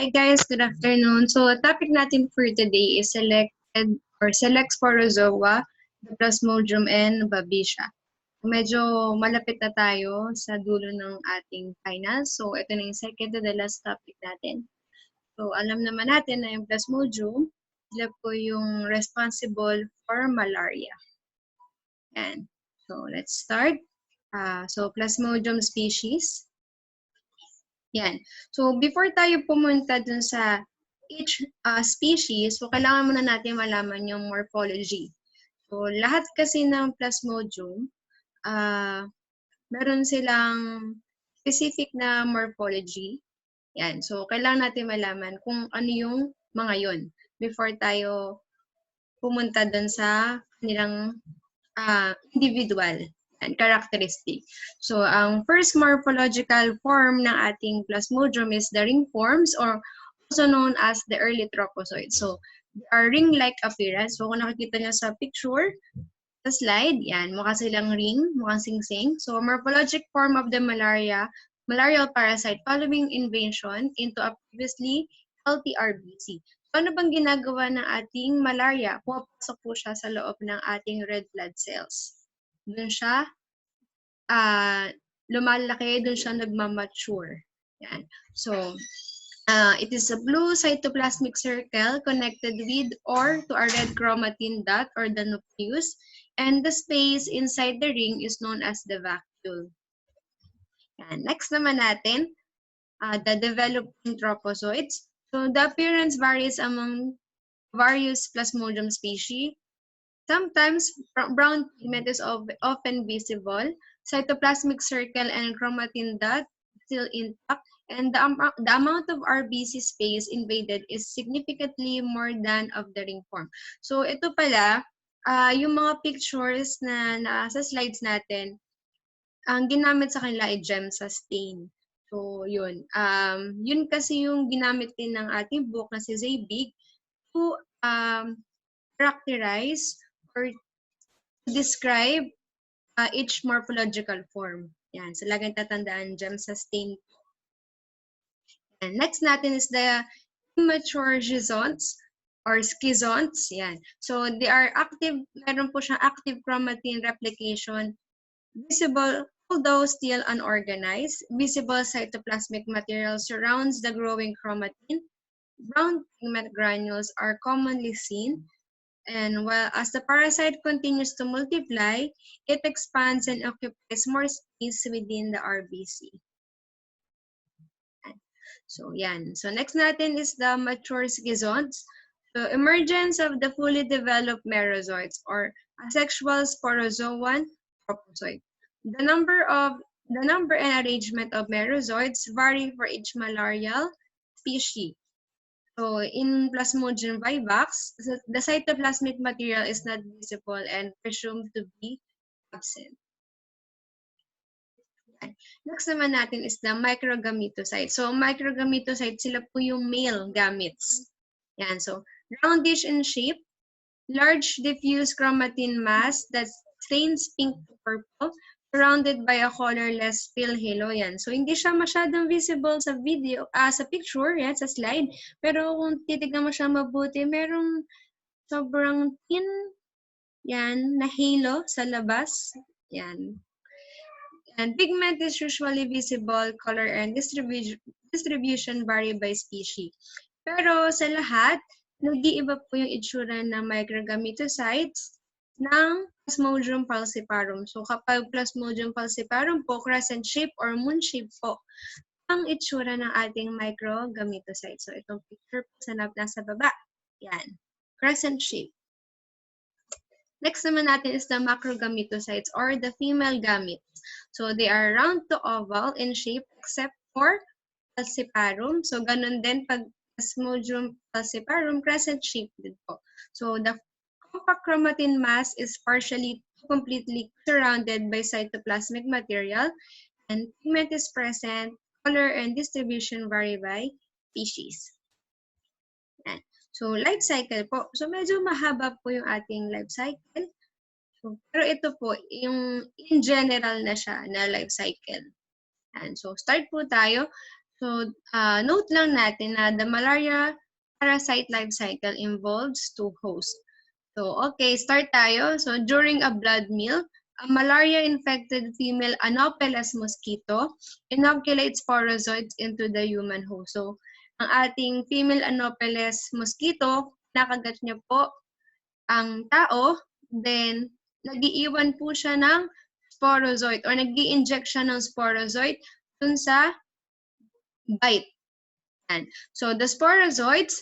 Hi guys, good afternoon. So, topic natin for today is select Sporozoa, the Plasmodium, and Babesia. Medyo malapit na tayo sa dulo ng ating finals. So, ito na yung second to the last topic natin. So, alam naman natin na yung Plasmodium, sila po yung responsible for malaria. And so, let's start. So, Plasmodium species. Yan. So, before tayo pumunta dun sa each species, so kailangan muna natin malaman yung morphology. So, lahat kasi ng Plasmodium, meron silang specific na morphology. Yan. So, kailangan natin malaman kung ano yung mga yon before tayo pumunta dun sa kanilang individual and characteristic. So, ang first morphological form ng ating Plasmodium is the ring forms or also known as the early trophozoites. So, they are ring-like appearance. So, kung nakikita niyo sa picture, sa slide, yan, mukha silang ring, mukhang sing-sing. So, morphologic form of the malarial parasite following invasion into a previously healthy RBC. So, ano bang ginagawa ng ating malaria? Pumapasok po siya sa loob ng ating red blood cells. Doon siya lumalaki, doon siya nagmamature. Yan. So, it is a blue cytoplasmic circle connected with or to a red chromatin dot or the nucleus, and the space inside the ring is known as the vacuole. Yan. Next naman natin, the developing trophozoites. So, the appearance varies among various Plasmodium species. Sometimes, brown pigment is often visible. Cytoplasmic circle and chromatin dot still intact, and the amount of RBC space invaded is significantly more than of the ring form. So, ito pala, yung mga pictures na nasa slides natin, ang ginamit sa kanila ay gemsa stain. So, yun. Yun kasi yung ginamit din ng ating book na si Zaybig to characterize or describe each morphological form. Yan. So, laging tatandaan gemsa stain. And next natin is the immature schizonts or schizonts. Yan. So, they are active, meron po siyang active chromatin replication, visible, although still unorganized. Visible cytoplasmic material surrounds the growing chromatin. Brown pigment granules are commonly seen. And while as the parasite continues to multiply, it expands and occupies more space within the RBC. So, yan. So, next natin is the mature schizonts. So, emergence of the fully developed merozoites or asexual sporozoan trophozoite. The number and arrangement of merozoites vary for each malarial species. So, in Plasmodium vivax, the cytoplasmic material is not visible and presumed to be absent. Next naman natin is the microgametocytes. So, microgametocytes, sila po yung male gametes. Yan. So, roundish in shape, large diffuse chromatin mass that stains pink to purple, surrounded by a colorless pale halo. Yan. So, hindi siya masyadong visible sa video, sa picture, yan, sa slide. Pero kung titignan mo siya mabuti, merong sobrang thin, yan, na halo sa labas. Yan. And pigment is usually visible, color and distribution vary by species. Pero sa lahat, nag-iiba po yung itsura ng microgametocytes ng Plasmodium falciparum. So kapag Plasmodium falciparum po, crescent shape or moon shape po ang itsura ng ating microgametocytes. So itong picture po sa nasa baba. Yan. Crescent shape. Next naman natin is the macrogametocytes or the female gametes. So they are round to oval in shape except for falciparum. So ganun din pag Plasmodium falciparum, crescent shape din po. So the compact chromatin mass is partially to completely surrounded by cytoplasmic material, and pigment is present. Color and distribution vary by species. Yan. So, life cycle po. So, medyo mahaba po yung ating life cycle. So, pero ito po, yung in general na siya na life cycle. And so, start po tayo. So, note lang natin na the malaria parasite life cycle involves two hosts. So, okay, start tayo. So, during a blood meal, a malaria-infected female Anopheles mosquito inoculates sporozoites into the human host. So, ang ating female Anopheles mosquito, nakagat niya po ang tao, then nag-iiwan po siya ng sporozoite or nag-i-inject siya ng sporozoite dun sa bite. Yan. So, the sporozoites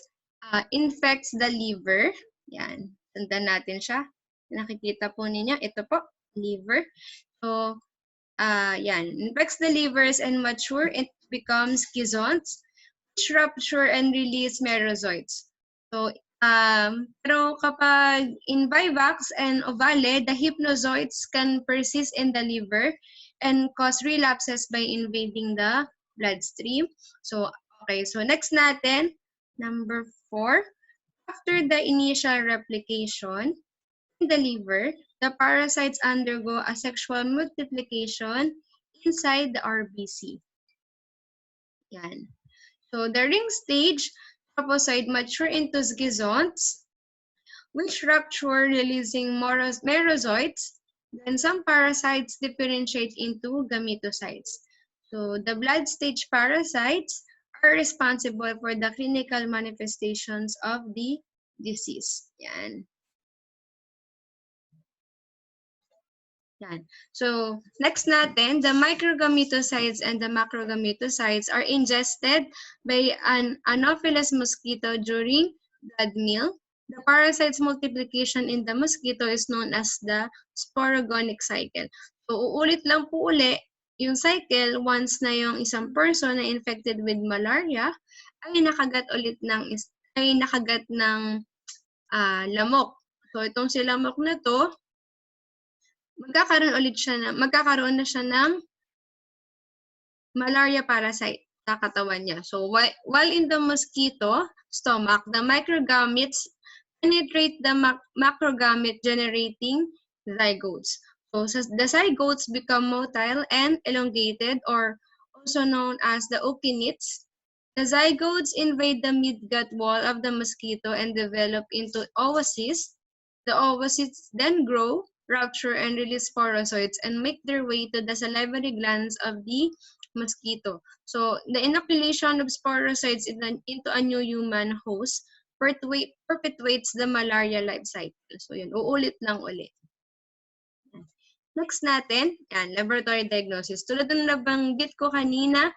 infects the liver. Yan. Sundan natin siya. Nakikita po ninyo. Ito po, liver. So, yan. Infects the livers and mature, it becomes schizonts, which rupture and release merozoites. So, pero kapag in vivax and ovale, the hypnozoites can persist in the liver and cause relapses by invading the bloodstream. So, okay, so next natin, number 4. After the initial replication in the liver, the parasites undergo a sexual multiplication inside the RBC. Yan. So, the ring stage, trophozoite mature into schizonts, which rupture releasing merozoites. Then some parasites differentiate into gametocytes. So the blood stage parasites are responsible for the clinical manifestations of the disease. Yan. Yan. So, next natin, the microgametocytes and the macrogametocytes are ingested by an Anopheles mosquito during blood meal. The parasite's multiplication in the mosquito is known as the sporogonic cycle. So, uulit lang po uli yung cycle once na yung isang person na infected with malaria ay nakagat ulit ng lamok. So, itong si lamok na to, magkakaroon na siya ng malaria parasite sa katawan niya. So, while in the mosquito stomach, the microgametes penetrate the macrogamete generating zygotes. So, the zygotes become motile and elongated, or also known as the okinetes. The zygotes invade the midgut wall of the mosquito and develop into oocysts. The oocysts then grow, rupture, and release sporozoites and make their way to the salivary glands of the mosquito. So, the inoculation of sporozoites into a new human host perpetuates the malaria life cycle. So, yun, uulit lang ulit. Next natin, yan, laboratory diagnosis. Tulad ng nabanggit ko kanina,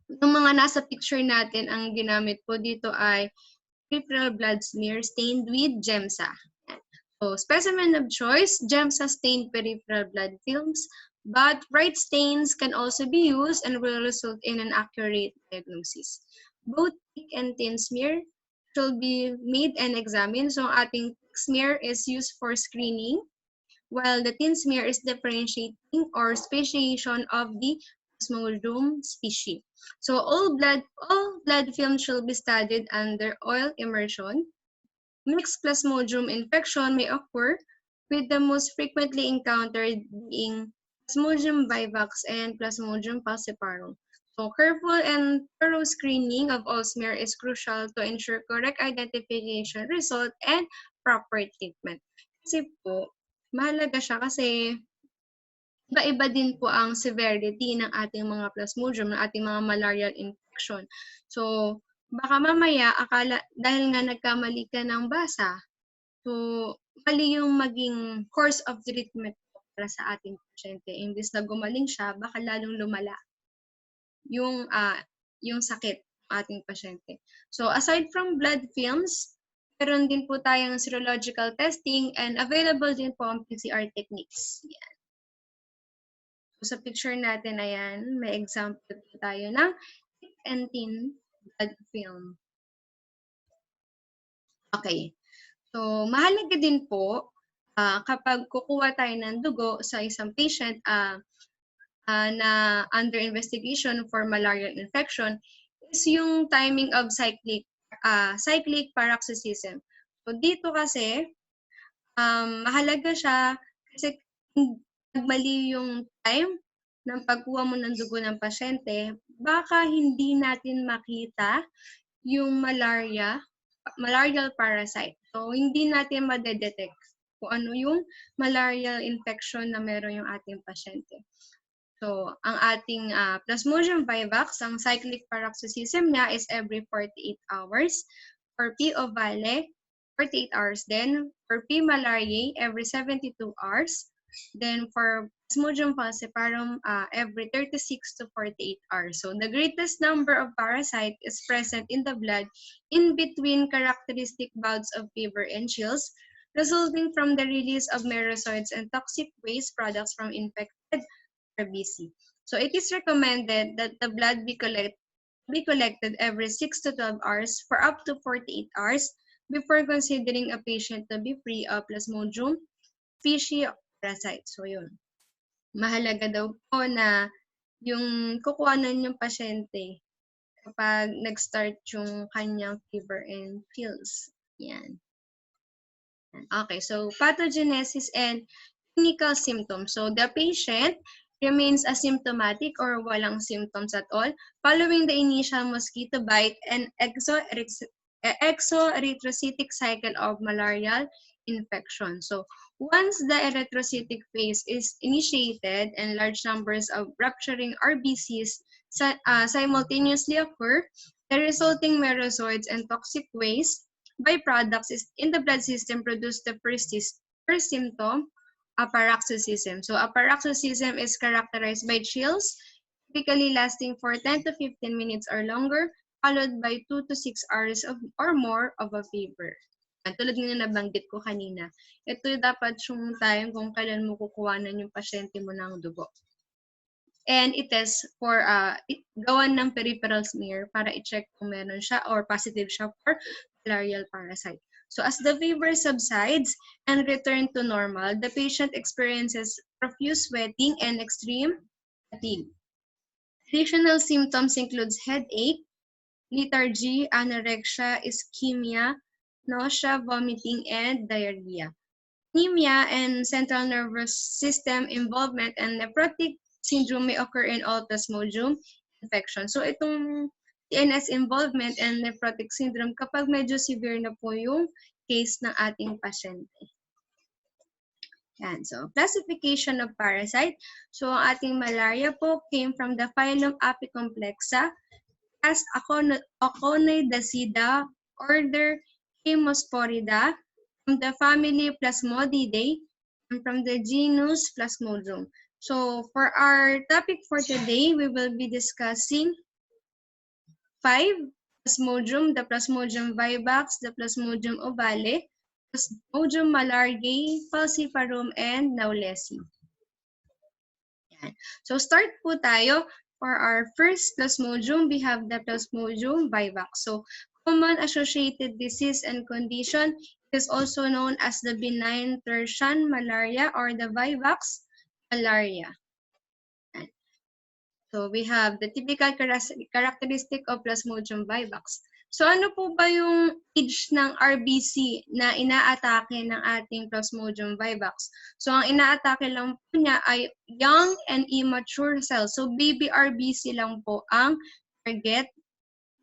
yung mga nasa picture natin, ang ginamit po dito ay peripheral blood smear stained with GEMSA. So, specimen of choice, GEMSA stained peripheral blood films, but bright stains can also be used and will result in an accurate diagnosis. Both thick and thin smear should be made and examined. So, ating thick smear is used for screening, while the thin smear is differentiating or speciation of the Plasmodium species. So, all blood films should be studied under oil immersion. Mixed Plasmodium infection may occur, with the most frequently encountered being Plasmodium vivax and Plasmodium falciparum. So, careful and thorough screening of all smear is crucial to ensure correct identification, result, and proper treatment. Kasi po, mahalaga siya kasi iba-iba din po ang severity ng ating mga Plasmodium, ng ating mga malarial infection. So, baka mamaya, dahil nga nagkamali ka ng basa, so, mali yung maging course of treatment para sa ating pasyente. Imbis na gumaling siya, baka lalong lumala yung sakit ng ating pasyente. So, aside from blood films, meron din po tayong serological testing and available din po ang PCR techniques. Yan. So, sa picture natin, ayan, may example po tayo ng thick and thin blood film. Okay. So, mahalaga din po kapag kukuha tayo ng dugo sa isang patient na under investigation for malarial infection is yung timing of cyclic paroxysm. So, dito kasi, mahalaga siya kasi mali yung time ng pagkuha mo ng dugo ng pasyente, baka hindi natin makita yung malarial parasite. So, hindi natin madedetect kung ano yung malarial infection na meron yung ating pasyente. So, ang ating Plasmodium vivax, ang cyclic paroxysm niya is every 48 hours. For P. ovale, 48 hours. Then, for P. malariae, every 72 hours. Then, for Plasmodium falciparum, every 36 to 48 hours. So, the greatest number of parasite is present in the blood in between characteristic bouts of fever and chills, resulting from the release of merozoites and toxic waste products from infected Babesia. So it is recommended that the blood be collected every 6 to 12 hours for up to 48 hours before considering a patient to be free of Plasmodium species parasite. So yun. Mahalaga daw po na yung kukuhanan yung pasyente kapag nag-start yung kanyang fever and chills. Yan. Okay, so pathogenesis and clinical symptoms. So the patient remains asymptomatic or walang symptoms at all following the initial mosquito bite and exoerythrocytic cycle of malarial infection. So once the erythrocytic phase is initiated and large numbers of rupturing RBCs simultaneously occur, the resulting merozoites and toxic waste byproducts in the blood system produce the first symptom, a paroxysm. So a paroxysm is characterized by chills, typically lasting for 10 to 15 minutes or longer, followed by 2 to 6 hours or more of a fever. At tulad nga nabanggit ko kanina, ito dapat yung time kung kailan mo kukuhanan yung pasyente mo ng dugo. And it is for gawan ng peripheral smear para i-check kung meron siya or positive siya for malarial parasite. So as the fever subsides and return to normal, the patient experiences profuse sweating and extreme fatigue. Additional symptoms includes headache, lethargy, anorexia, ischemia, nausea, vomiting, and diarrhea. Anemia and central nervous system involvement and nephrotic syndrome may occur in all Plasmodium infection. So itong CNS involvement and nephrotic syndrome kapag medyo severe na po yung case ng ating pasyente. Yan. So classification of parasite. So ang ating malaria po came from the phylum Apicomplexa as Aconidacida, order Hemosporida, from the family Plasmodidae, and from the genus Plasmodium. So for our topic for today, we will be discussing 5 Plasmodium, the Plasmodium vivax, the Plasmodium ovale, Plasmodium malariae, falciparum, and knowlesi. So start po tayo. For our first Plasmodium, we have the Plasmodium vivax. So common associated disease and condition is also known as the benign tertian malaria or the vivax malaria. So we have the typical characteristic of Plasmodium vivax. So ano po ba yung age ng RBC na inaatake ng ating Plasmodium vivax? So ang inaatake lang po niya ay young and immature cells. So baby RBC lang po ang target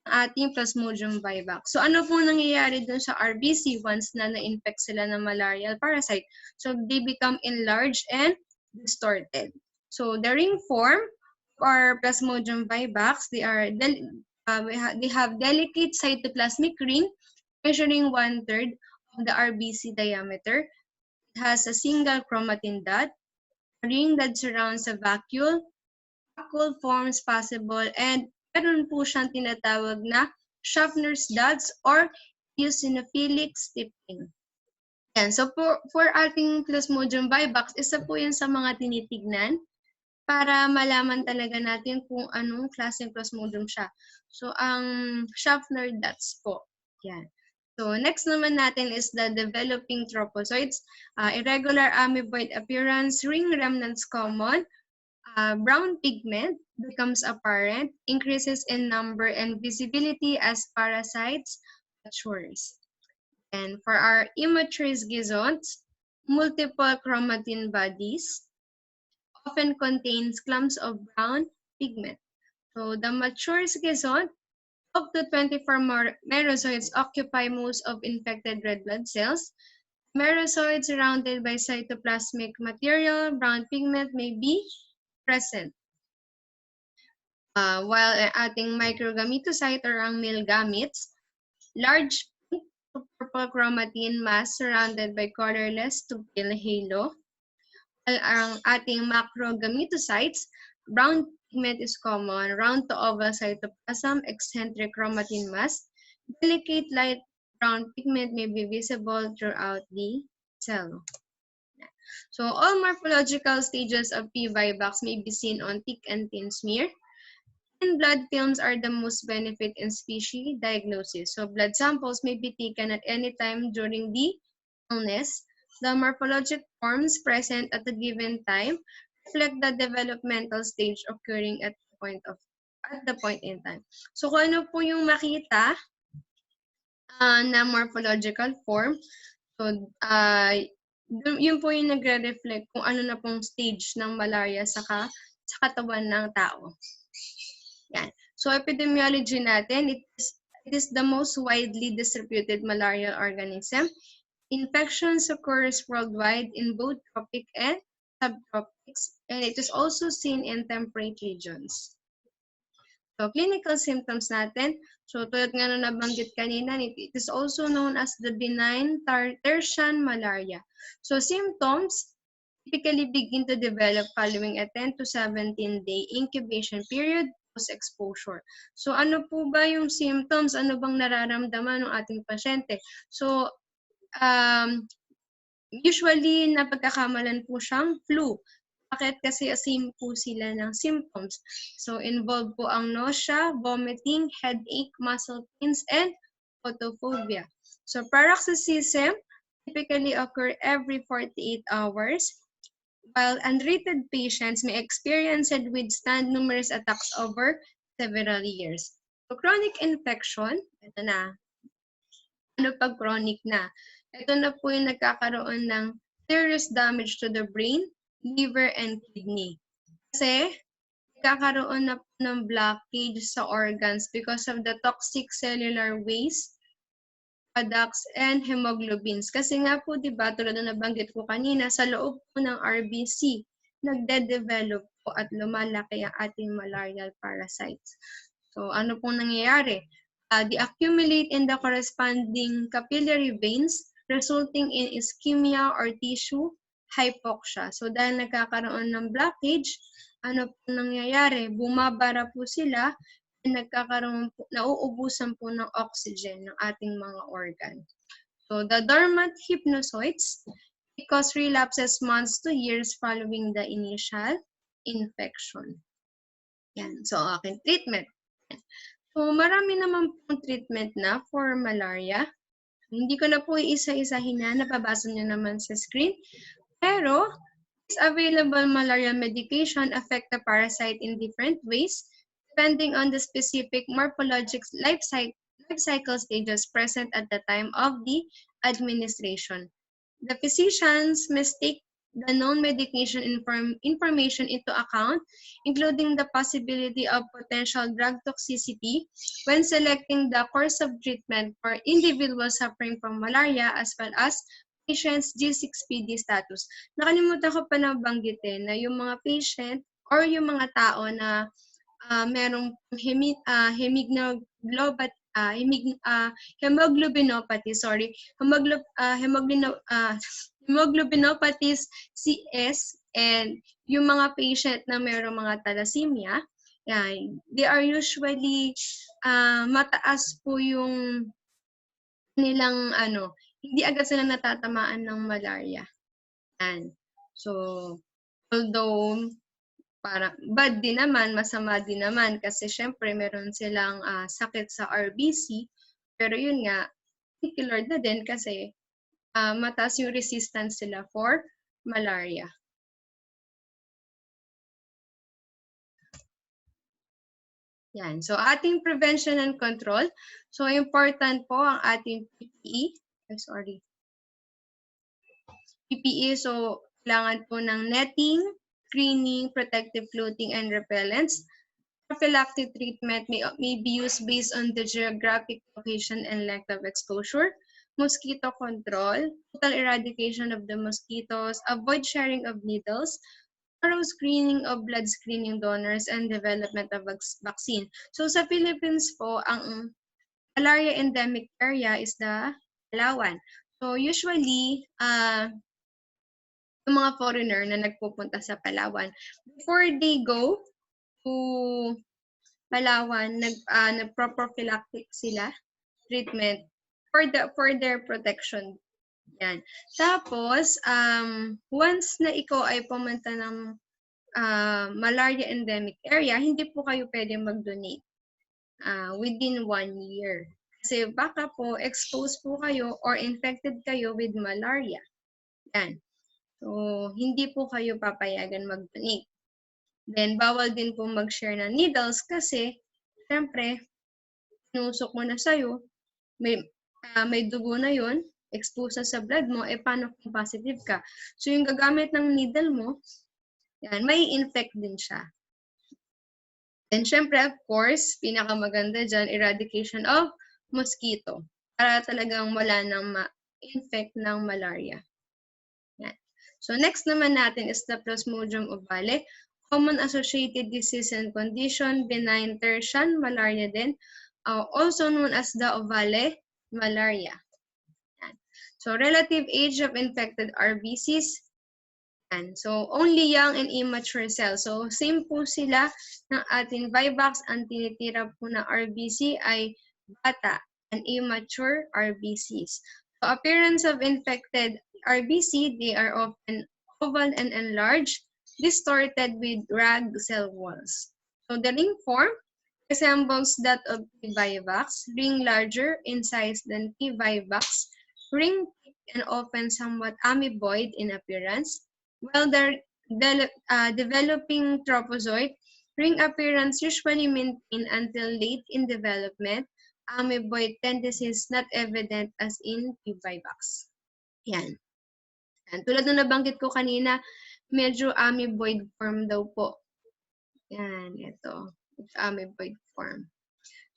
ng ating Plasmodium vivax. So ano po nangyayari dun sa RBC once na na-infect sila ng malarial parasite? So they become enlarged and distorted. So the ring form or Plasmodium vivax, they have delicate cytoplasmic ring measuring 1/3 of the RBC diameter. It has a single chromatin dot, a ring that surrounds a vacuole. Vacuole forms possible, and meron po siyang tinatawag na Schaffner's dots or eosinophilic stippling. Yan. So for ating Plasmodium vivax, isa po yan sa mga tinitignan para malaman talaga natin kung anong klaseng Plasmodium siya. So, ang Schaffner dots po. Yan. So, next naman natin is the developing trophozoites. Irregular amoeboid appearance, ring remnants common, brown pigment becomes apparent, increases in number and visibility as parasites matures. And for our immature schizoids, multiple chromatin bodies, often contains clumps of brown pigment. So the mature schizoid, up to 24 merozoites occupy most of infected red blood cells. Merozoids surrounded by cytoplasmic material, brown pigment may be present. While ang ating microgametocyte or ang male gametes, large pink to purple chromatin mass surrounded by colorless to pale halo. While ang ating macrogametocytes, brown pigment is common, round to oval cytoplasm, eccentric chromatin mass. Delicate light brown pigment may be visible throughout the cell. So all morphological stages of P. vivax may be seen on thick and thin smear. And blood films are the most benefit in species diagnosis. So blood samples may be taken at any time during the illness. The morphologic forms present at a given time reflect the developmental stage occurring at the point in time. So kung ano po yung makita na morphological form, so yun po yung nagre-reflect kung ano na pong stage ng malaria sa katawan ng tao. Yan. So epidemiology natin, it is the most widely distributed malarial organism. Infections occurs worldwide in both tropic and subtropics, and it is also seen in temperate regions. So clinical symptoms natin, so tulad nga na nabanggit kanina, it is also known as the benign tertian malaria. So symptoms typically begin to develop following a 10 to 17-day incubation period post-exposure. So ano po ba yung symptoms? Ano bang nararamdaman ng ating pasyente? So usually napagkakamalan po siyang flu. Bakit? Kasi same po sila ng symptoms. So involved po ang nausea, vomiting, headache, muscle pains, and photophobia. So paroxysm typically occur every 48 hours. While untreated patients may experience and withstand numerous attacks over several years. So chronic infection, ito na. Ano pag chronic na? Ito na po yung nagkakaroon ng serious damage to the brain, liver, and kidney. Kasi nagkakaroon na po ng blockage sa organs because of the toxic cellular waste products and hemoglobins. Kasi nga po, di ba, tulad na nabanggit ko kanina, sa loob po ng RBC, nagde-develop po at lumalaki ang ating malarial parasites. So, ano pong nangyayari? They accumulate in the corresponding capillary veins, resulting in ischemia or tissue hypoxia. So, dahil nagkakaroon ng blockage, ano po nangyayari? Bumabara po sila, nagkakaroon po, nauubusan po ng oxygen ng ating mga organ. So the dormant hypnozoites cause relapses months to years following the initial infection. Yan. So aking treatment. So marami naman pong treatment na for malaria. Hindi ko na po isa-isahin na, napabasa nyo naman sa screen. Pero available malaria medication affect the parasite in different ways, depending on the specific morphologic life cycle stages present at the time of the administration. The physicians must take the known medication information into account, including the possibility of potential drug toxicity when selecting the course of treatment for individuals suffering from malaria as well as patient's G6PD status. Nakalimutan ko pa na banggitin na yung mga patient or yung mga tao na merong hemoglobinopathy, hemoglobinopathies CS, and yung mga patient na merong mga thalassemia, yan, they are usually mataas po yung nilang hindi agad sila natatamaan ng malaria. Yan. So, although parang bad din naman, masama din naman kasi syempre meron silang sakit sa RBC, pero yun nga, thank you Lord na din kasi mataas yung resistance sila for malaria. Yan. So, ating prevention and control. So, important po ang ating PPE. PPE, so, kailangan po ng netting, screening, protective clothing, and repellents. Prophylactic treatment may be used based on the geographic location and length of exposure. Mosquito control, total eradication of the mosquitoes, avoid sharing of needles, thorough screening of blood screening donors, and development of vaccine. So sa Philippines po, ang malaria endemic area is the Palawan. So usually, yung mga foreigner na nagpupunta sa Palawan, before they go to Palawan, nagpro-prophylactic sila treatment for their protection. Yan. Tapos, once na ikaw ay pumunta ng malaria endemic area, hindi po kayo pwede mag-donate within 1 year. Kasi baka po exposed po kayo or infected kayo with malaria. Yan. So, hindi po kayo papayagan mag-donate. Then, bawal din po mag-share ng needles kasi, syempre, tinusok mo na sa'yo, may dugo na yon, expose na sa blood mo, paano kung positive ka? So, yung gagamit ng needle mo, yan, may infect din siya. Then, syempre, of course, pinakamaganda dyan, eradication of mosquito. Para talagang wala nang ma-infect ng malaria. Yan. So, next naman natin is the Plasmodium ovale. Common associated disease and condition, benign tertian malaria din, also known as the ovale malaria. Yan. So, relative age of infected RBCs. Yan. So, only young and immature cells. So, same po sila ng ating Vivax. Ang tinitira po na RBC ay bata and immature RBCs. So, appearance of infected RBC, they are often oval and enlarged, distorted with rag cell walls. So the ring form resembles that of P. vivax, ring larger in size than P. vivax, ring thick and often somewhat amoeboid in appearance, while the developing trophozoite, ring appearance usually maintained until late in development, amoeboid tendencies not evident as in P. vivax. Yan. Yan. Tulad na nabanggit ko kanina, medyo amoeboid form daw po. Yan, ito. It's amoeboid form.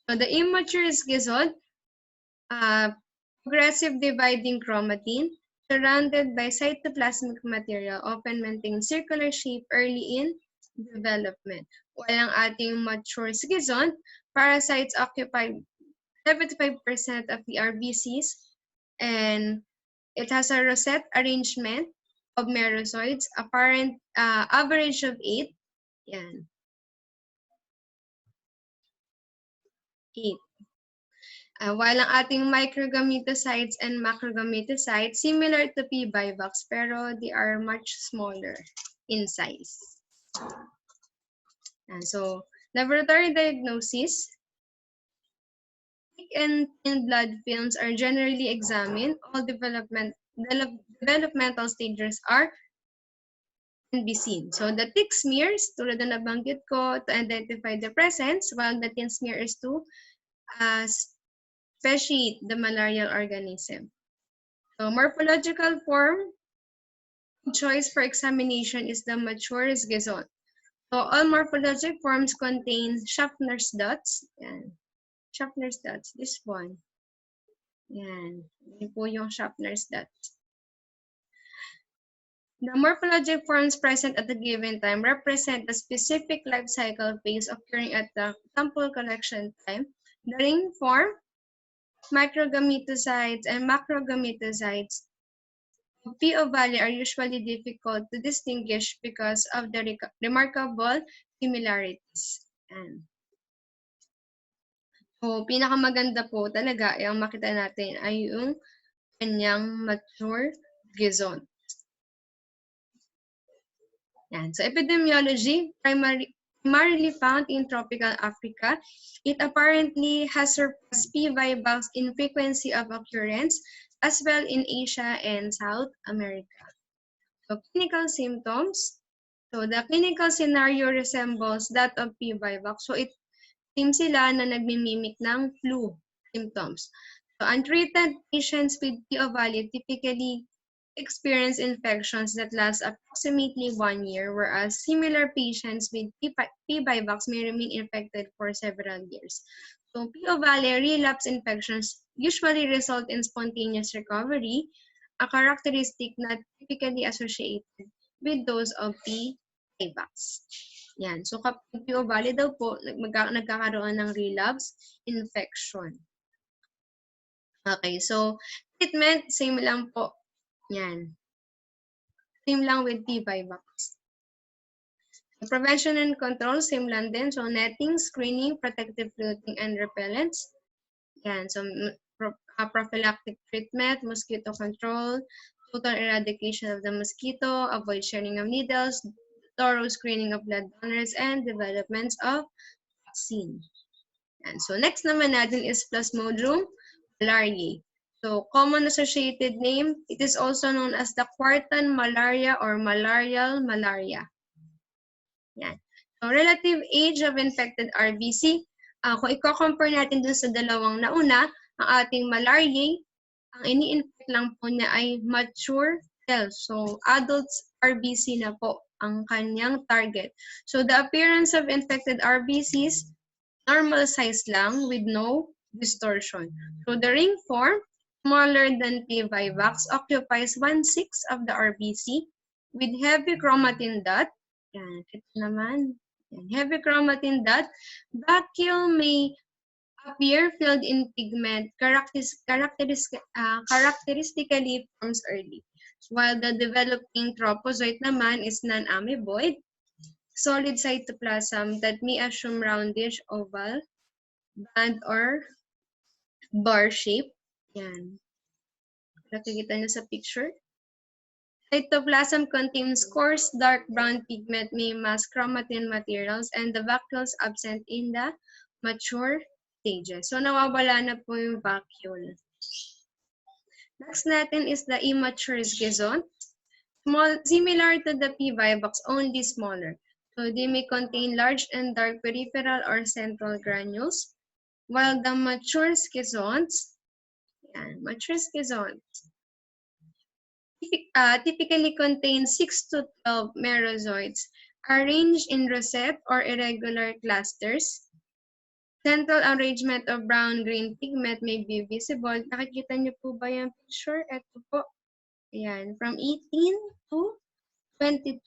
So, the immature schizoid, progressive dividing chromatin, surrounded by cytoplasmic material, often maintain circular shape early in development. While ang ating mature schizoid, parasites occupy 75% of the RBCs, and it has a rosette arrangement of merozoids, apparent average of 8. Yan. 8. While ang ating microgametocytes and macrogametocytes, similar to P. vivax, pero they are much smaller in size. So, laboratory diagnosis, and thin blood films are generally examined. All developmental stages can be seen. So the thick smears, tulad na nabanggit ko, to identify the presence, while the thin smear is to speciate the malarial organism. So morphological form choice for examination is the mature schizoid. So all morphologic forms contain Schaffner's dots. Yan. Schaffner's dots, this one. Yan. Yan po yung Schaffner's dots. The morphologic forms present at a given time represent a specific life cycle phase occurring at the sample collection time. The ring form, microgametocytes, and macrogametocytes of P. ovale are usually difficult to distinguish because of the remarkable similarities. And so, pinakamaganda po talaga yung makita natin ay yung kanyang mature schizoid. Yan. So, epidemiology, primarily found in tropical Africa, it apparently has surpassed P. vivax in frequency of occurrence, as well in Asia and South America. So, clinical symptoms. So, the clinical scenario resembles that of P. vivax. So, it seems sila na nagmimimic ng flu symptoms. So, untreated patients with P. ovale typically experience infections that last approximately 1 year, whereas similar patients with P. vivax may remain infected for several years. So, P. ovale relapse infections usually result in spontaneous recovery, a characteristic not typically associated with those of P. vivax. Yan. So, kapag P. ovale daw po, nagkakaroon ng relapse infection. Okay, so treatment, same lang po. Yan. Same lang with P. vivax. Prevention and control, same lang din. So netting, screening, protective clothing, and repellents. Yan. So prophylactic treatment, mosquito control, total eradication of the mosquito, avoid sharing of needles, thorough screening of blood donors, and developments of vaccine. Yan. So next naman natin is Plasmodium malariae. So common associated name, it is also known as the quartan malaria or malarial malaria. Yan. So relative age of infected RBC, kung i-compare natin dun sa dalawang nauna, ang ating malariae, ang ini-infect lang po niya ay mature cells. So adults RBC na po ang kanyang target. So the appearance of infected RBCs, normal size lang with no distortion. So the ring form, smaller than P. vivax, occupies 1/6 of the RBC with heavy chromatin dot. Yan, ito naman. Yan, heavy chromatin dot. Vacuole may appear filled in pigment, characteristically forms early. While the developing trophozoite naman is non-amoeboid, solid cytoplasm that may assume roundish, oval, band, or bar shape. Yan. Nakikita niyo sa picture. Cytoplasm contains coarse dark brown pigment may mask chromatin materials and the vacuoles absent in the mature stages. So nawawala na po yung vacuole. Next natin is the immature schizoid. Similar to the P. vivax, only smaller. So they may contain large and dark peripheral or central granules, while the mature schizoids, typically contain 6 to 12 merozoites arranged in rosette or irregular clusters. Central arrangement of brown-green pigment may be visible. Nakikita niyo po ba yung picture? Ito po. Ayan, from 18 to 22.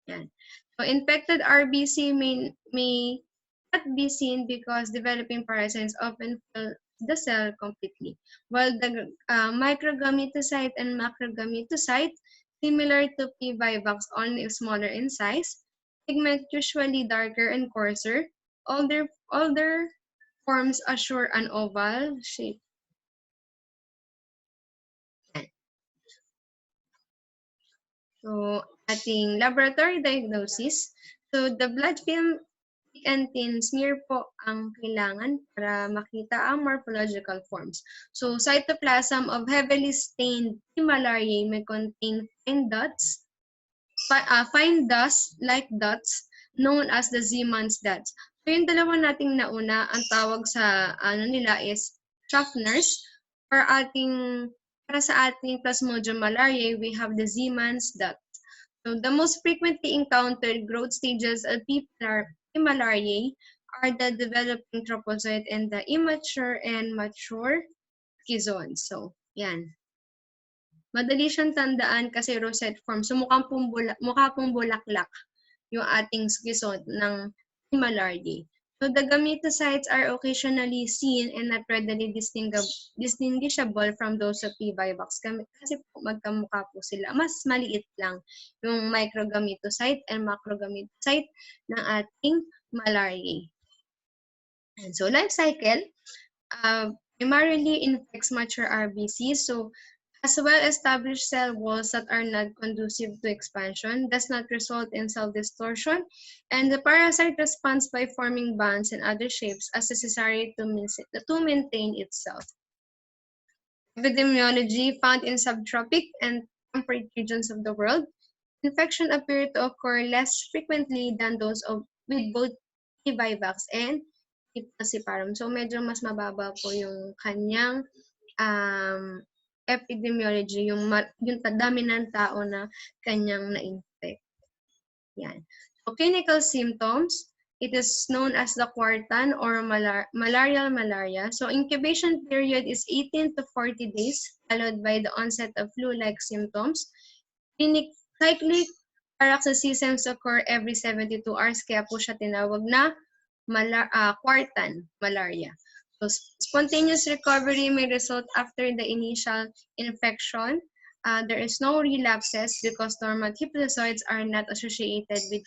Yan. So infected RBC may not be seen because developing parasites often fill the cell completely. While the microgametocyte and macrogametocyte, similar to P. vivax, only smaller in size, pigment usually darker and coarser. Older forms assure an oval shape. So, ating laboratory diagnosis. So, the blood film and thin smear po ang kailangan para makita ang morphological forms. So, cytoplasm of heavily stained P. malariae may contain fine dots, fine dust-like dots known as the Siemens dots. So, yung dalawa nating nauna, ang tawag sa nila is Schaffner's. Para sa ating Plasmodium malariae, we have the Siemens dot. So the most frequently encountered growth stages of P. malariae are the developing trophozoite and the immature and mature schizoids. So, yan. Madali siyang tandaan kasi rosette form. So mukha pong bulaklak yung ating schizoid ng P. malariae. So the gametocytes are occasionally seen and not readily distinguishable from those of P. vivax kasi po magkamukha po sila. Mas maliit lang yung microgametocyte and macrogametocyte ng ating malariae. And so life cycle primarily infects mature RBC. So as well-established cell walls that are not conducive to expansion does not result in cell distortion, and the parasite responds by forming bands and other shapes as necessary to maintain itself. Epidemiology found in subtropic and temperate regions of the world. Infection appear to occur less frequently than those with both P. vivax and P. falciparum. So medyo mas mababa po yung kanyang epidemiology, yung dami ng tao na kanyang na-infect. Yan. So, clinical symptoms, it is known as the quartan or malarial malaria. So, incubation period is 18 to 40 days, followed by the onset of flu-like symptoms. Cyclic paroxysms occur every 72 hours, kaya po siya tinawag na quartan malaria. So, spontaneous recovery may result after the initial infection. There is no relapses because normal hepatocytes are not associated with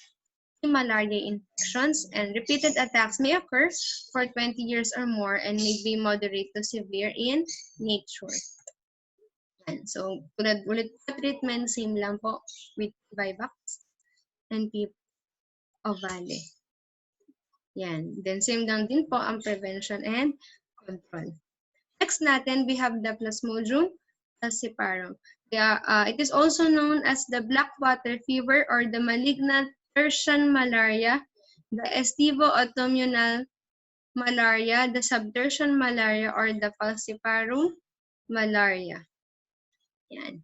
malaria infections, and repeated attacks may occur for 20 years or more and may be moderate to severe in nature. So, ulit po treatment, same lang po with Vivax and Ovale. Yan. Then, same lang din po ang prevention and control. Next natin, we have the Plasmodium falciparum. It is also known as the black water fever or the malignant tertian malaria, the estivo autumnal malaria, the subtertian malaria, or the falciparum malaria. Yan.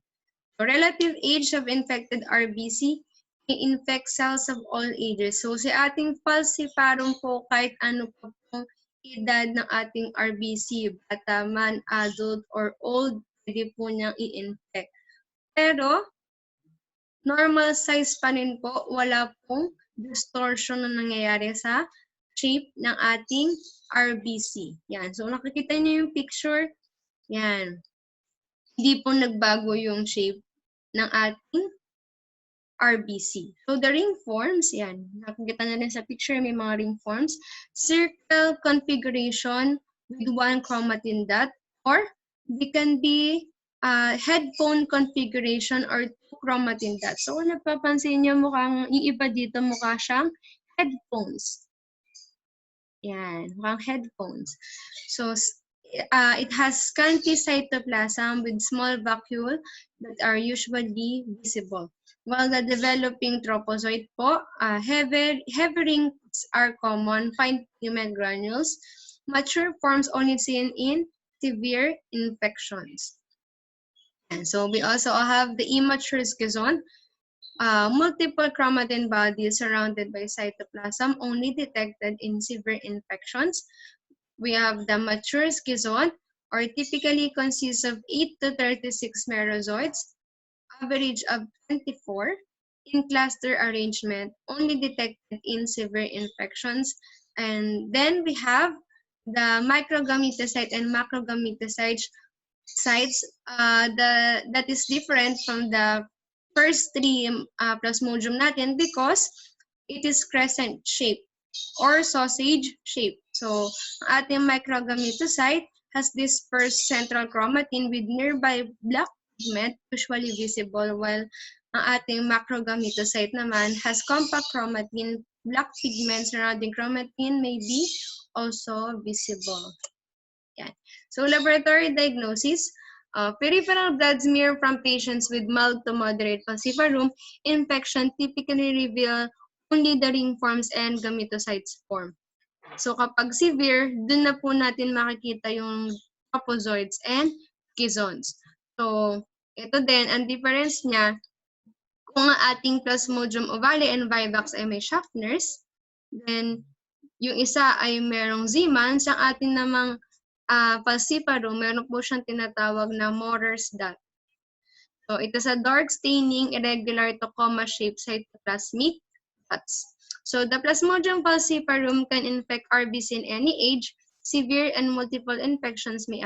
So, relative age of infected RBC may infect cells of all ages. So, sa ating falciparum po, kahit ano pa pong edad ng ating RBC, bata man, adult, or old, pwede po niyang i-infect. Pero, normal size pa rin po, wala pong distortion na nangyayari sa shape ng ating RBC. Yan. So, nakikita niyo yung picture. Yan. Hindi po nagbago yung shape ng ating RBC. So, the ring forms, yan. Nakikita na rin sa picture, may mga ring forms. Circle configuration with one chromatin dot, or they can be headphone configuration or two chromatin dots. So, kung napapansin nyo, mukhang yung iba dito, mukha siyang headphones. Yan, mukhang headphones. So, it has scanty cytoplasm with small vacuole that are usually visible. While the developing trophozoite po, heavy rings are common, fine pigment granules. Mature forms only seen in severe infections. And so we also have the immature schizon, multiple chromatin bodies surrounded by cytoplasm only detected in severe infections. We have the mature schizon, or typically consists of 8 to 36 merozoites, average of 24, in cluster arrangement, only detected in severe infections. And then we have the microgametocyte and macrogametocyte sites that is different from the first three Plasmodium natin because it is crescent shape or sausage shape. So, ang ating microgametocyte has this first central chromatin with nearby black pigment usually visible, while ang ating macrogametocyte naman has compact chromatin, black pigment surrounding chromatin may be also visible. Yan. So, laboratory diagnosis, peripheral blood smear from patients with mild to moderate falciparum infection typically reveal only the ring forms and gametocytes form. So, kapag severe, dun na po natin makikita yung trophozoites and schizons. So, ito din, ang difference niya, kung ang ating Plasmodium ovale and Vivax ay may Schaffner's, then yung isa ay merong Zeeman's, ang ating namang falciparum, meron po siyang tinatawag na Morer's dot. So, it is a dark staining, irregular to comma-shaped cytoplasmic dots. So, the Plasmodium falciparum can infect RBC in any age. Severe and multiple infections may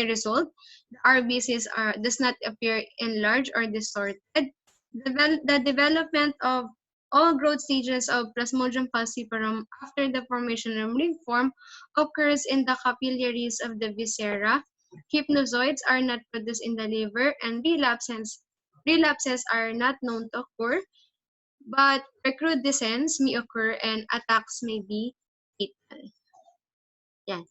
result. The RBCs does not appear enlarged or distorted. The development of all growth stages of Plasmodium falciparum after the formation of ring form occurs in the capillaries of the viscera. Hypnozoites are not produced in the liver, and relapses are not known to occur, but recrudescence may occur and attacks may be fatal. Yan.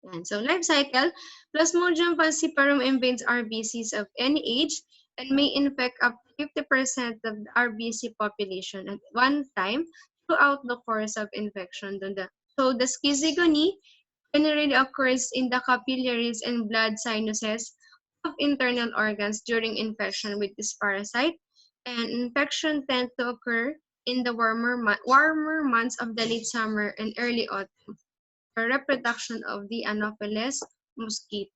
Yan. So, life cycle, Plasmodium falciparum invades RBCs of any age and may infect up to 50% of the RBC population at one time throughout the course of infection. So, the schizogony generally occurs in the capillaries and blood sinuses of internal organs during infection with this parasite. And infection tend to occur in the warmer months of the late summer and early autumn for reproduction of the Anopheles mosquito.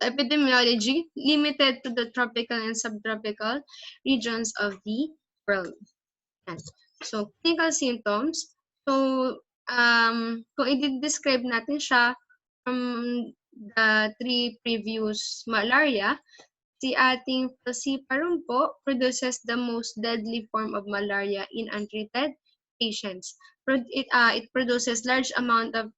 Epidemiology limited to the tropical and subtropical regions of the world. Yan. So, clinical symptoms. So, kung i-describe natin siya from the 3 previous malaria, si ating falciparum po produces the most deadly form of malaria in untreated patients. It produces large amount of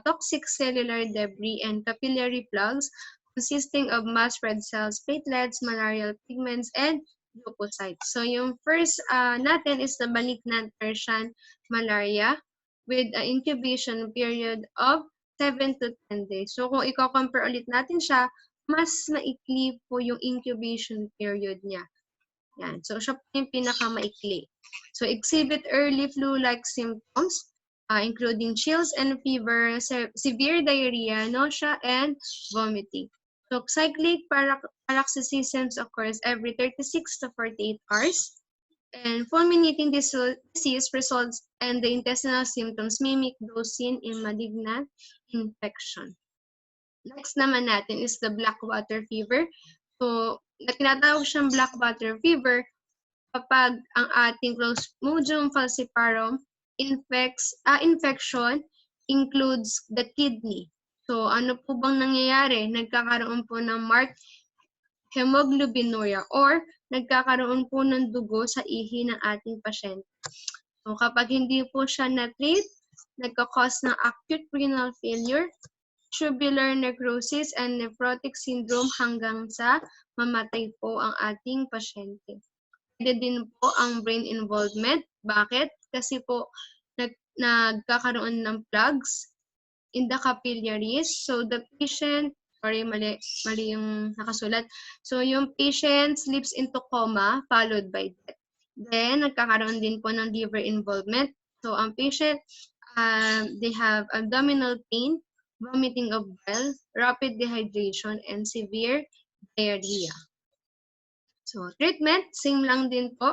toxic cellular debris and capillary plugs consisting of mast red cells, platelets, malarial pigments, and leukocytes. So yung first natin is the malignant Persian malaria with an incubation period of 7 to 10 days. So kung i-compare ulit natin siya, mas maikli po yung incubation period niya. Yan. So, siya po yung pinakamaikli. So, exhibit early flu-like symptoms, including chills and fever, severe diarrhea, nausea, and vomiting. So, cyclic paroxysms occurs every 36 to 48 hours. And fulminating disease results and the intestinal symptoms mimic those seen in malignant infection. Next naman natin is the black water fever. So, tinatawag siyang black water fever kapag ang ating Plasmodium falciparum infection includes the kidney. So, ano po bang nangyayari? Nagkakaroon po ng marked hemoglobinuria or nagkakaroon po ng dugo sa ihi ng ating pasyente. So, kapag hindi po siya na-treat, nagkakos ng acute renal failure, tubular necrosis, and nephrotic syndrome hanggang sa mamatay po ang ating pasyente. Pwede din po ang brain involvement. Bakit? Kasi po nagkakaroon ng plugs in the capillaries. So the patient, mali yung nakasulat. So yung patient slips into coma followed by death. Then nagkakaroon din po ng liver involvement. So ang patient, they have abdominal pain, vomiting of bile, rapid dehydration, and severe diarrhea. So, treatment, same lang din po.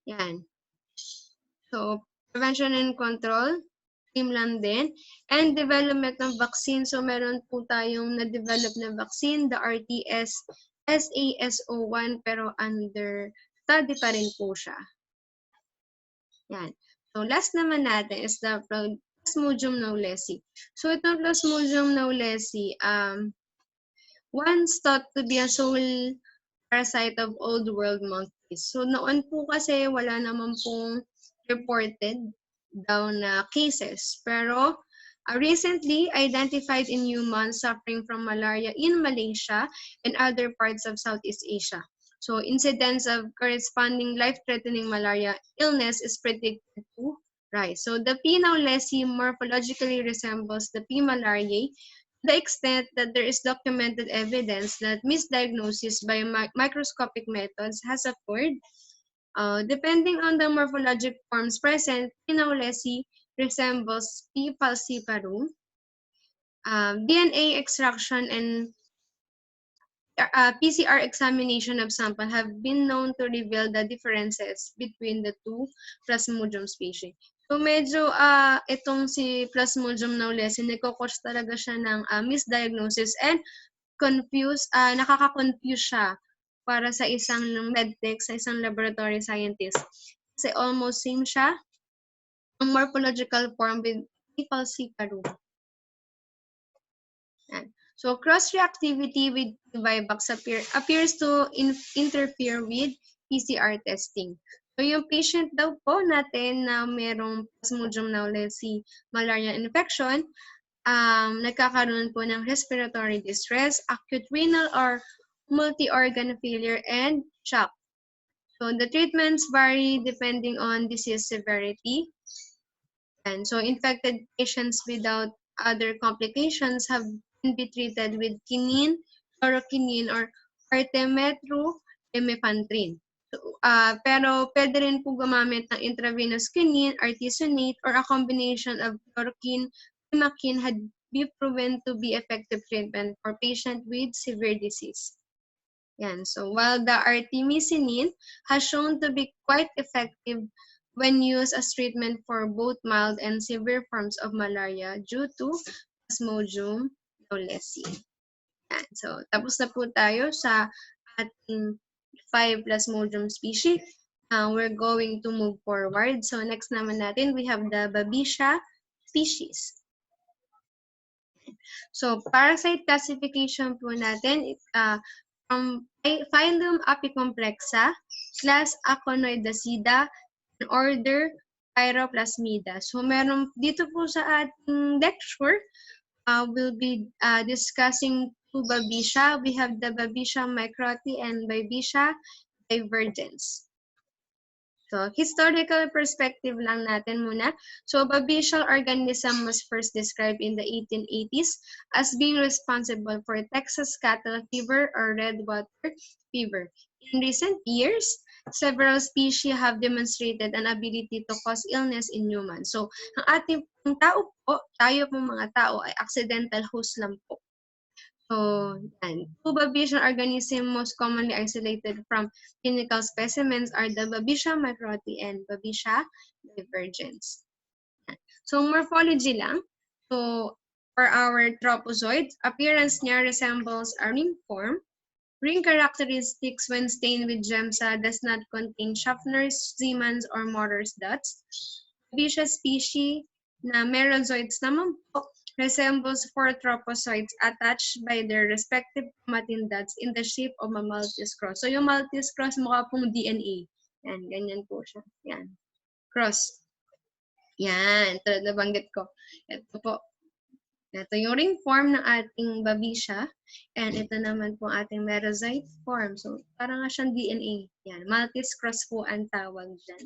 Yan. So, prevention and control, same lang din. And development ng vaccine. So, meron po tayong na-develop na vaccine, the RTS SASO1, pero under study pa rin po siya. Yan. So, last naman natin is the Plasmodium knowlesi. So, itong Plasmodium knowlesi, once thought to be a sole parasite of old world monkeys. So noon po kasi wala naman pong reported daw na cases. Pero recently identified in humans suffering from malaria in Malaysia and other parts of Southeast Asia. So incidence of corresponding life-threatening malaria illness is predicted to rise. So the P. knowlesi morphologically resembles the P. malariae, the extent that there is documented evidence that misdiagnosis by microscopic methods has occurred. Depending on the morphologic forms present, P. knowlesi resembles P. falciparum. DNA extraction and PCR examination of sample have been known to reveal the differences between the two Plasmodium species. So medyo itong si Plasmodium knowlesi, nagkakos talaga siya ng misdiagnosis and nakaka-confuse siya para sa isang medtech, sa isang laboratory scientist. Kasi almost same siya ang morphological form with falciparum. So cross-reactivity with Vivax appears to interfere with PCR testing. So yung patient daw po natin na merong Plasmodium knowlesi malaria infection, nagkakaroon po ng respiratory distress, acute renal or multi-organ failure, and shock. So the treatments vary depending on disease severity. And so infected patients without other complications have been treated with quinine, chloroquine, or artemether-lumefantrine. Pero pwede rin po gumamit ng intravenous quinine, artesunate, or a combination of chloroquine, primaquine had be proven to be effective treatment for patients with severe disease. Yan. So while the artemisinin has shown to be quite effective when used as treatment for both mild and severe forms of malaria due to Plasmodium knowlesi. Yan. So tapos na po tayo sa ating 5 Plasmodium species. We're going to move forward. So next naman natin, we have the Babesia species. So parasite classification po natin, from phylum Apicomplexa, class Aconidacida, and order Pyroplasmida. So meron dito po sa ating lecture, we'll be discussing two Babesia. We have the Babesia microti and Babesia divergens. So, historical perspective lang natin muna. So, Babesial organism was first described in the 1880s as being responsible for Texas cattle fever or red water fever. In recent years, several species have demonstrated an ability to cause illness in humans. So, ang tao po, tayo po mga tao ay accidental host lang po. So, yan. Two Babesian organisms most commonly isolated from clinical specimens are the Babesia microti and Babesia divergens. So, morphology lang. So, for our trophozoids, appearance niya resembles a ring form. Ring characteristics when stained with gemsa does not contain Schaffner's, Siemens, or Morris dots. Babesia species na merozoites naman po resembles four trophozoites attached by their respective chromatin dots in the shape of a Maltese cross. So yung Maltese cross mukha pong DNA. Yan, ganyan po siya. Yan. Cross. Yan, ito nabanggit ko. Ito po. Ito yung ring form ng ating Babesia. And ito naman po ating merozoite form. So parang nga siyang DNA. Yan, Maltese cross po ang tawag dyan.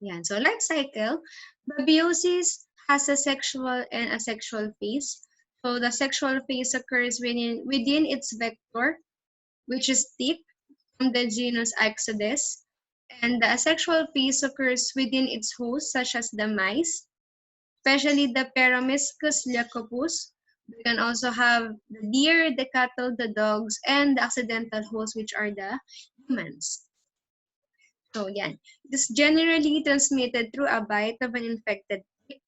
Yan. So life cycle, babiosis has a sexual and asexual phase. So the sexual phase occurs within its vector, which is tick from the genus Ixodes, and the asexual phase occurs within its host, such as the mice, especially the Peromyscus leucopus. We can also have the deer, the cattle, the dogs, and the accidental hosts, which are the humans. So, yan. It is generally transmitted through a bite of an infected tick.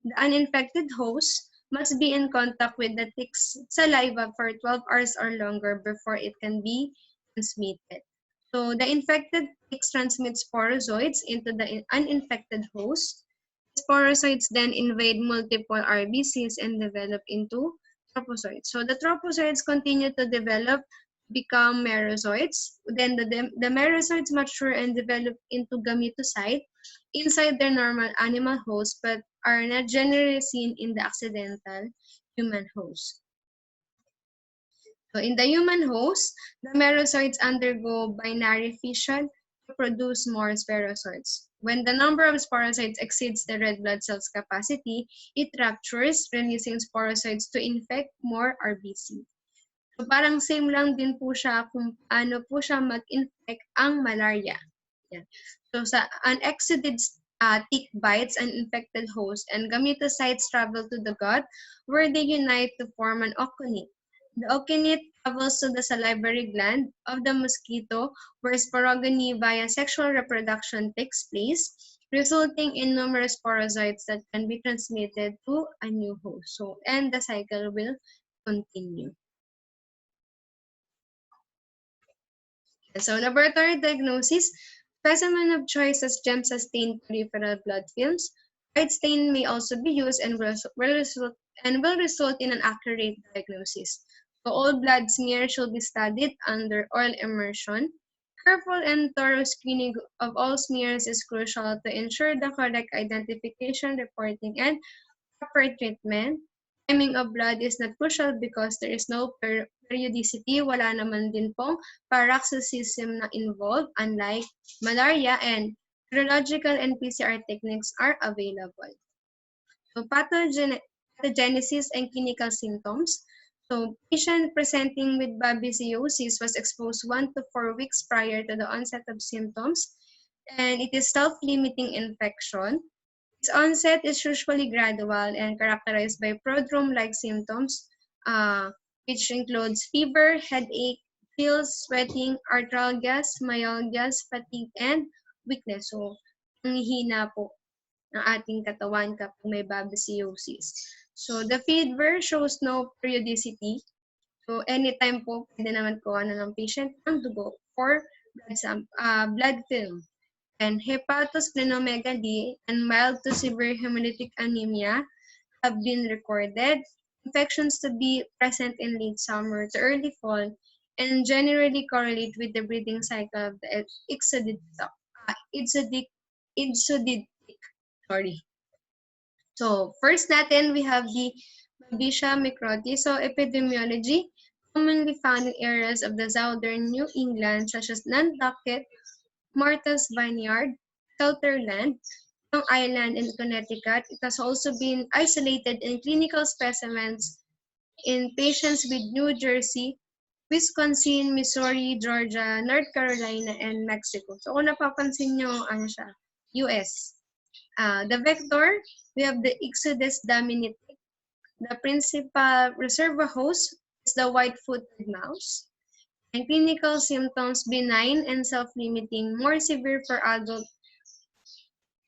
The uninfected host must be in contact with the tick's saliva for 12 hours or longer before it can be transmitted. So, the infected ticks transmit sporozoites into the uninfected host. Sporozoites then invade multiple RBCs and develop into trophozoites. So, the trophozoites continue to develop, become merozoites. Then the merozoites mature and develop into gametocyte inside their normal animal host, but are not generally seen in the accidental human host. So in the human host, the merozoites undergo binary fission to produce more sporozoites. When the number of sporozoites exceeds the red blood cells capacity, it ruptures, releasing sporozoites to infect more RBC. So parang same lang din po siya kung paano po siya mag-infect ang malaria. Yan. So sa unexuded tick bites an infected host and gametocytes travel to the gut where they unite to form an oconate. The oconate travels to the salivary gland of the mosquito where sporogamy via sexual reproduction takes place, resulting in numerous sporozoites that can be transmitted to a new host. So, and the cycle will continue. So, laboratory diagnosis, specimen of choice as gemsa-stained peripheral blood films. White stain may also be used and will result in an accurate diagnosis. So, all blood smears should be studied under oil immersion. Careful and thorough screening of all smears is crucial to ensure the correct identification, reporting, and proper treatment. Timing of blood is not crucial because there is no periodicity. Wala naman din pong paroxysm na involved, unlike malaria, and serological and PCR techniques are available. So pathogenesis and clinical symptoms. So, patient presenting with babesiosis was exposed 1 to 4 weeks prior to the onset of symptoms, and it is self-limiting infection. Its onset is usually gradual and characterized by prodrome-like symptoms, which includes fever, headache, chills, sweating, arthralgias, myalgias, fatigue, and weakness. So, ang hina po ng ating katawan kapag may babesiosis. So, the fever shows no periodicity. So, anytime po, pwede naman po ng patient ang dugo for blood film. And hepatosplenomegaly and mild to severe hemolytic anemia have been recorded. Infections to be present in late summer to early fall and generally correlate with the breeding cycle of the ixoditic. Sorry. So, first natin, we have the Babesia microti. So, epidemiology, commonly found in areas of the southern New England such as Nantucket, Martha's Vineyard, Shelterland, Long Island, and Connecticut. It has also been isolated in clinical specimens in patients with New Jersey, Wisconsin, Missouri, Georgia, North Carolina, and Mexico. So kung napapansin nyo, ano siya, US. The vector, we have the Ixodes dominici. The principal reservoir host is the white-footed mouse. And clinical symptoms benign and self-limiting, more severe for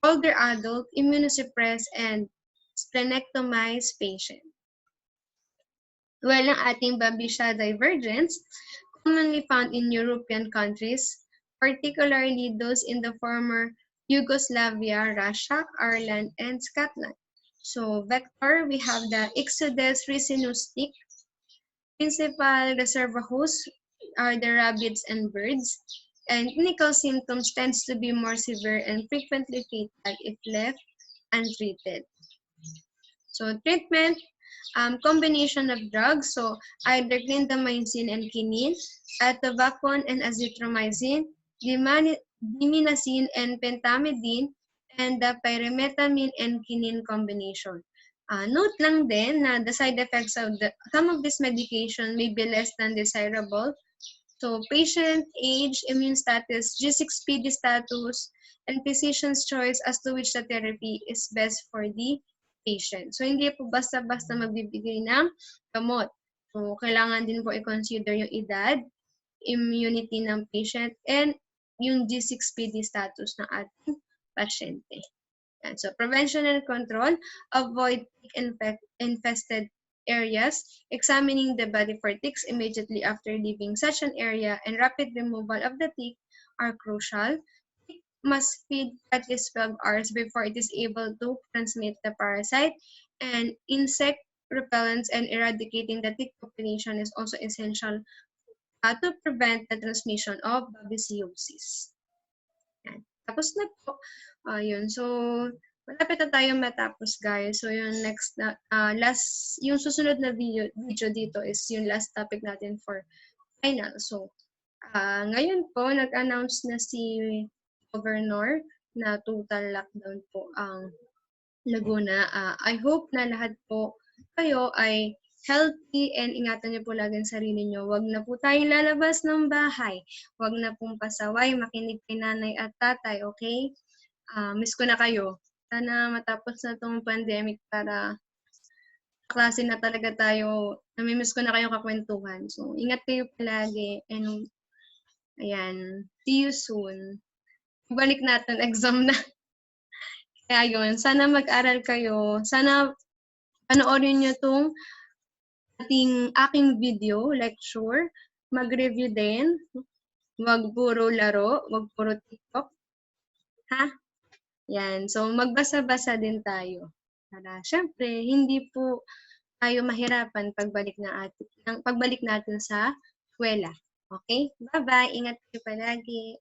older adult, immunosuppressed, and splenectomized patient. Well, ang ating Babesia divergence, commonly found in European countries, particularly those in the former Yugoslavia, Russia, Ireland, and Scotland. So, vector, we have the Ixodes ricinus tick. Principal reservoir hosts are the rabbits and birds, and clinical symptoms tends to be more severe and frequently fatal if left untreated. So treatment, combination of drugs, so either clindamycin and quinine, atovaquone and azithromycin, diminacin and pentamidine, and the pyrimethamine and quinine combination. Note lang din na the side effects of some of this medication may be less than desirable. So patient age, immune status, G6PD status, and physician's choice as to which the therapy is best for the patient. So hindi po basta-basta magbibigay ng gamot. So kailangan din po i-consider yung edad, immunity ng patient, and yung G6PD status ng ating pasyente. And so prevention and control, avoid tick-infested areas, examining the body for ticks immediately after leaving such an area, and rapid removal of the tick are crucial. Tick must feed at least 12 hours before it is able to transmit the parasite, and insect repellents and eradicating the tick population is also essential to prevent the transmission of babesiosis. Yan. Tapos na po. Yun. So, malapit na tayo matapos, guys. So, yung next na, yung susunod na video dito is yung last topic natin for final. So, ngayon po, nag-announce na si Governor na total lockdown po ang Laguna. I hope na lahat po kayo ay healthy and ingatan niyo po lagi ang sarili niyo. Huwag na po tayong lalabas ng bahay. Huwag na pong pasaway, makinig kay nanay at tatay, okay? Miss ko na kayo. Sana matapos na itong pandemic para klase na talaga tayo. Namimiss ko na kayo kakwentuhan. So, ingat kayo palagi. And, ayan, see you soon. Balik natin, exam na. Kaya yun, sana mag-aral kayo. Sana panoorin nyo itong aking video, lecture. Mag-review din. Wag puro laro, wag puro TikTok. Ha? Yan. So, magbasa-basa din tayo. Para, syempre, hindi po tayo mahirapan pagbalik natin sa eskwela. Okay? Bye-bye. Ingat kayo palagi.